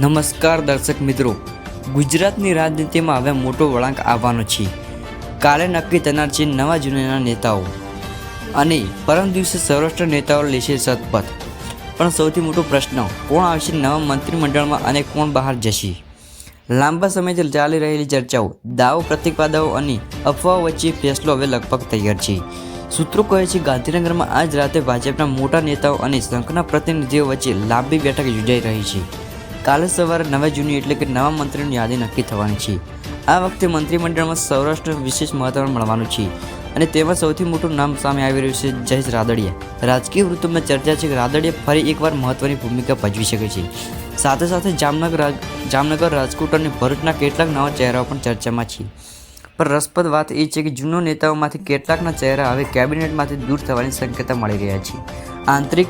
નમસ્કાર દર્શક મિત્રો, ગુજરાતની રાજનીતિમાં હવે મોટો વળાંક આવવાનો છે. કાલે નક્કી થનાર છે નવા જૂના નેતાઓ અને પરમ દિવસે સૌરાષ્ટ્ર નેતાઓ લેશે શપથ. પણ સૌથી મોટો પ્રશ્ન, કોણ આવશે નવા મંત્રીમંડળમાં અને કોણ બહાર જશે? લાંબા સમયથી ચાલી રહેલી ચર્ચાઓ, દાવો પ્રતિવાદો અને અફવાઓ વચ્ચે ફેસલો હવે લગભગ તૈયાર છે. સૂત્રો કહે છે ગાંધીનગરમાં આજ રાતે ભાજપના મોટા નેતાઓ અને સંઘના પ્રતિનિધિઓ વચ્ચે લાંબી બેઠક યોજાઈ રહી છે. કાલે સવારે નવા જૂની એટલે કે નવા મંત્રીઓની યાદી નક્કી થવાની છે. આ વખતે મંત્રીમંડળમાં સૌરાષ્ટ્ર વિશેષ મહત્વ મળવાનું છે અને તેમાં સૌથી મોટું નામ સામે આવી રહ્યું છે જયેશ રાદડિયા. રાજકીય વૃત્તોમાં ચર્ચા છે કે રાદડિયા ફરી એકવાર મહત્વની ભૂમિકા ભજવી શકે છે. સાથે સાથે જામનગર, રાજકોટ અને ભરૂચના કેટલાક નવા ચહેરાઓ પણ ચર્ચામાં છે. પણ રસપ્રદ વાત એ છે કે જૂનો નેતાઓમાંથી કેટલાકના ચહેરા હવે કેબિનેટમાંથી દૂર થવાની શક્યતા મળી રહ્યા છે. આંતરિક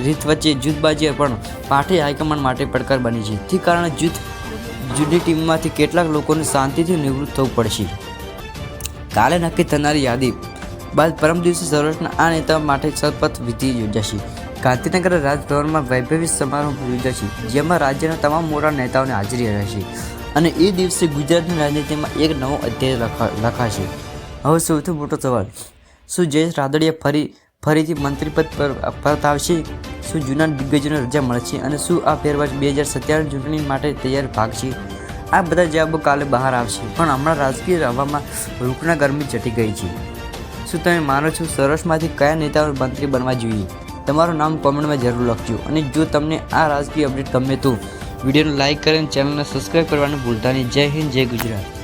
રીત વચ્ચે જૂથબાજી પણ પાર્ટી હાઈકમાન્ડ માટે પડકાર બની છે. તે કારણે જૂની ટીમમાંથી કેટલાક લોકોને શાંતિથી નિવૃત્ત થવું પડશે. કાલે નક્કી થનારી યાદી બાદ પરમ દિવસે સૌરાષ્ટ્રના આ નેતાઓ માટે શપથ વિધિ યોજાશે. ગાંધીનગર રાજભવનમાં વૈભવી સમારોહ યોજાશે, જેમાં રાજ્યના તમામ મોટા પદાધિકારીઓની હાજરી રહેશે અને એ દિવસે ગુજરાતની રાજનીતિમાં એક નવો અધ્યાય લખાશે. હવે સૌથી મોટો સવાલ, શું જયેશ રાદડિયા ફરીથી મંત્રીપદ પર પરત આવશે? શું જૂના દિગ્ગજોને રજા મળશે અને શું આ ફેરફાર 2027 ચૂંટણી માટે તૈયાર ભાગશે? આ બધા જવાબો કાલે બહાર આવશે. પણ હમણાં રાજકીય હવામાં રૂખના ગરમી ચટી ગઈ છે. શું તમે માનો છો સૌરાષ્ટ્રમાંથી કયા નેતાઓ મંત્રી બનવા જોઈએ? તમારું નામ કોમેન્ટમાં જરૂર લખજો. અને જો તમને આ રાજકીય અપડેટ ગમે તો વિડીયોને લાઇક કરીને ચેનલને સબસ્ક્રાઈબ કરવાનું ભૂલતા નહીં. જય હિન્દ, જય ગુજરાત.